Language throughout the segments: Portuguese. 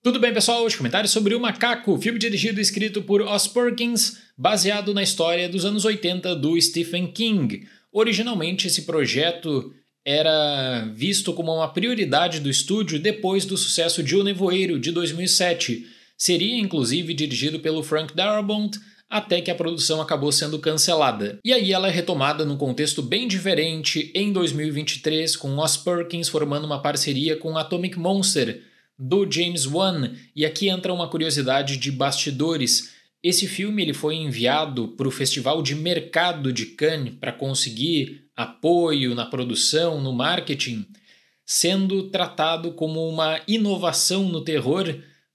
Tudo bem, pessoal? Hoje comentários sobre O Macaco, filme dirigido e escrito por Oz Perkins, baseado na história dos anos 80 do Stephen King. Originalmente, esse projeto era visto como uma prioridade do estúdio depois do sucesso de O Nevoeiro, de 2007. Seria, inclusive, dirigido pelo Frank Darabont, até que a produção acabou sendo cancelada. E aí ela é retomada num contexto bem diferente em 2023, com Oz Perkins formando uma parceria com Atomic Monster, do James Wan. E aqui entra uma curiosidade de bastidores. Esse filme ele foi enviado para o Festival de Mercado de Cannes para conseguir apoio na produção, no marketing, sendo tratado como uma inovação no terror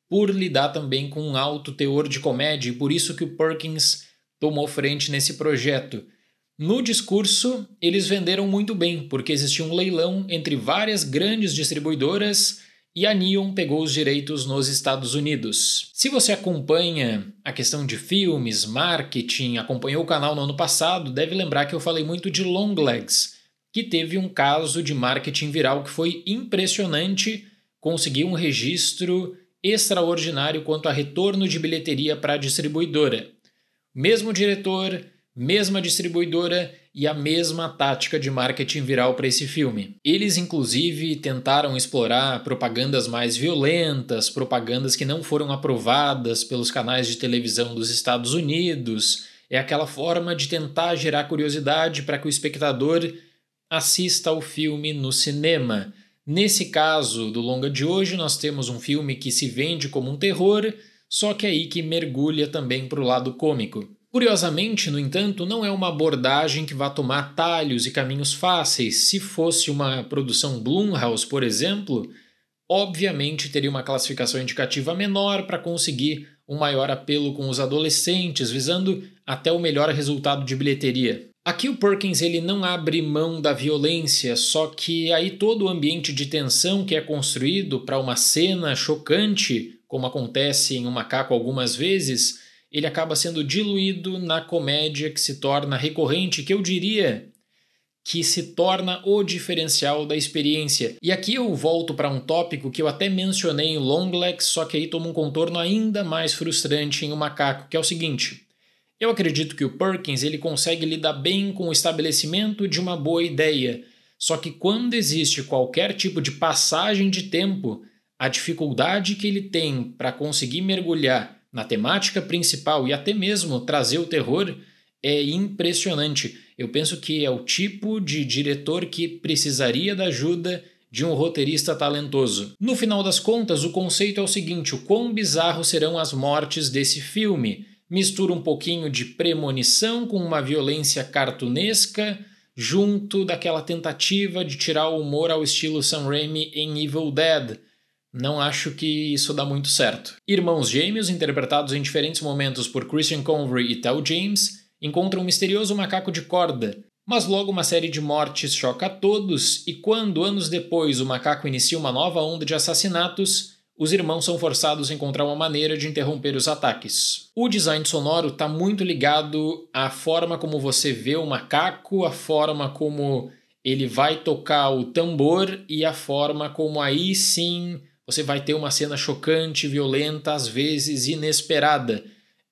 por lidar também com um alto teor de comédia, e por isso que o Perkins tomou frente nesse projeto. No discurso, eles venderam muito bem, porque existia um leilão entre várias grandes distribuidoras e a Neon pegou os direitos nos Estados Unidos. Se você acompanha a questão de filmes, marketing, acompanhou o canal no ano passado, deve lembrar que eu falei muito de Longlegs, que teve um caso de marketing viral que foi impressionante, conseguiu um registro extraordinário quanto a retorno de bilheteria para a distribuidora. Mesmo diretor, mesma distribuidora e a mesma tática de marketing viral para esse filme. Eles, inclusive, tentaram explorar propagandas mais violentas, propagandas que não foram aprovadas pelos canais de televisão dos Estados Unidos. É aquela forma de tentar gerar curiosidade para que o espectador assista ao filme no cinema. Nesse caso do longa de hoje, nós temos um filme que se vende como um terror, só que aí que mergulha também para o lado cômico. Curiosamente, no entanto, não é uma abordagem que vá tomar atalhos e caminhos fáceis. Se fosse uma produção Blumhouse, por exemplo, obviamente teria uma classificação indicativa menor para conseguir um maior apelo com os adolescentes, visando até o melhor resultado de bilheteria. Aqui o Perkins ele não abre mão da violência, só que aí todo o ambiente de tensão que é construído para uma cena chocante, como acontece em O Macaco algumas vezes, ele acaba sendo diluído na comédia que se torna recorrente, que eu diria que se torna o diferencial da experiência. E aqui eu volto para um tópico que eu até mencionei em Longlegs, só que aí toma um contorno ainda mais frustrante em O Macaco, que é o seguinte: eu acredito que o Perkins ele consegue lidar bem com o estabelecimento de uma boa ideia, só que quando existe qualquer tipo de passagem de tempo, a dificuldade que ele tem para conseguir mergulhar na temática principal e até mesmo trazer o terror é impressionante. Eu penso que é o tipo de diretor que precisaria da ajuda de um roteirista talentoso. No final das contas, o conceito é o seguinte: o quão bizarro serão as mortes desse filme? Mistura um pouquinho de premonição com uma violência cartunesca, junto daquela tentativa de tirar o humor ao estilo Sam Raimi em Evil Dead. Não acho que isso dá muito certo. Irmãos gêmeos, interpretados em diferentes momentos por Christian Convery e Tel James, encontram um misterioso macaco de corda, mas logo uma série de mortes choca a todos, e quando, anos depois, o macaco inicia uma nova onda de assassinatos, os irmãos são forçados a encontrar uma maneira de interromper os ataques. O design sonoro está muito ligado à forma como você vê o macaco, a forma como ele vai tocar o tambor e a forma como aí sim você vai ter uma cena chocante, violenta, às vezes inesperada.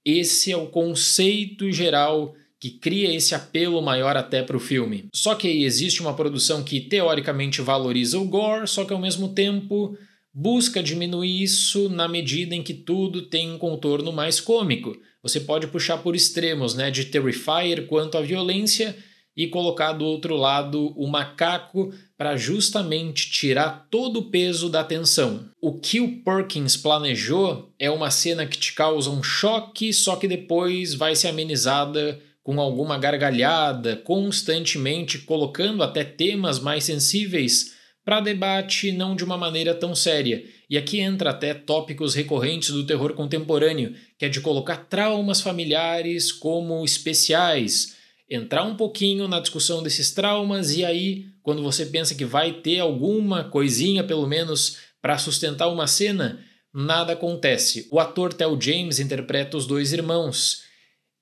Esse é o conceito geral que cria esse apelo maior até para o filme. Só que aí existe uma produção que teoricamente valoriza o gore, só que ao mesmo tempo busca diminuir isso na medida em que tudo tem um contorno mais cômico. Você pode puxar por extremos, né, de Terrifier quanto à violência e colocar do outro lado o macaco para justamente tirar todo o peso da tensão. O que o Perkins planejou é uma cena que te causa um choque, só que depois vai ser amenizada com alguma gargalhada, constantemente colocando até temas mais sensíveis para debate, não de uma maneira tão séria. E aqui entra até tópicos recorrentes do terror contemporâneo, que é de colocar traumas familiares como especiais, entrar um pouquinho na discussão desses traumas, e aí, quando você pensa que vai ter alguma coisinha, pelo menos, para sustentar uma cena, nada acontece. O ator Tel James interpreta os dois irmãos,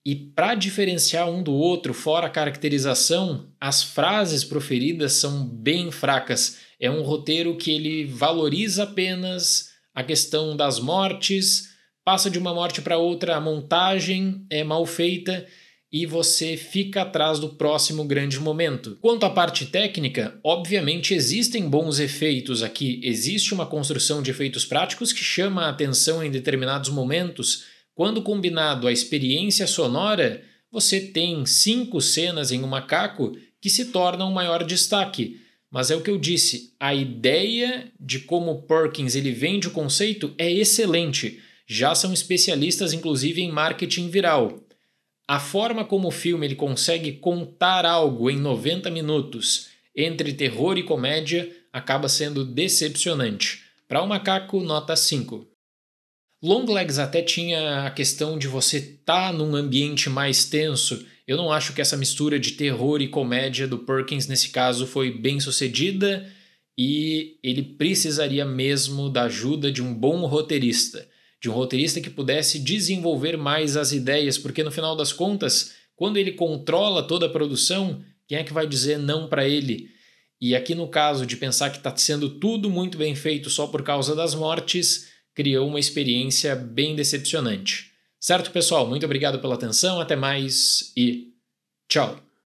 e para diferenciar um do outro, fora a caracterização, as frases proferidas são bem fracas. É um roteiro que ele valoriza apenas a questão das mortes, passa de uma morte para outra, a montagem é mal feita e você fica atrás do próximo grande momento. Quanto à parte técnica, obviamente existem bons efeitos aqui, existe uma construção de efeitos práticos que chama a atenção em determinados momentos. Quando combinado à experiência sonora, você tem 5 cenas em um macaco que se tornam um maior destaque. Mas é o que eu disse, a ideia de como Perkins ele vende o conceito é excelente. Já são especialistas inclusive em marketing viral. A forma como o filme ele consegue contar algo em 90 minutos entre terror e comédia acaba sendo decepcionante. Para o macaco, nota 5. Longlegs até tinha a questão de você estar num ambiente mais tenso. Eu não acho que essa mistura de terror e comédia do Perkins nesse caso foi bem sucedida e ele precisaria mesmo da ajuda de um bom roteirista. De um roteirista que pudesse desenvolver mais as ideias, porque no final das contas, quando ele controla toda a produção, quem é que vai dizer não para ele? E aqui no caso de pensar que está sendo tudo muito bem feito só por causa das mortes, criou uma experiência bem decepcionante. Certo, pessoal? Muito obrigado pela atenção, até mais e tchau!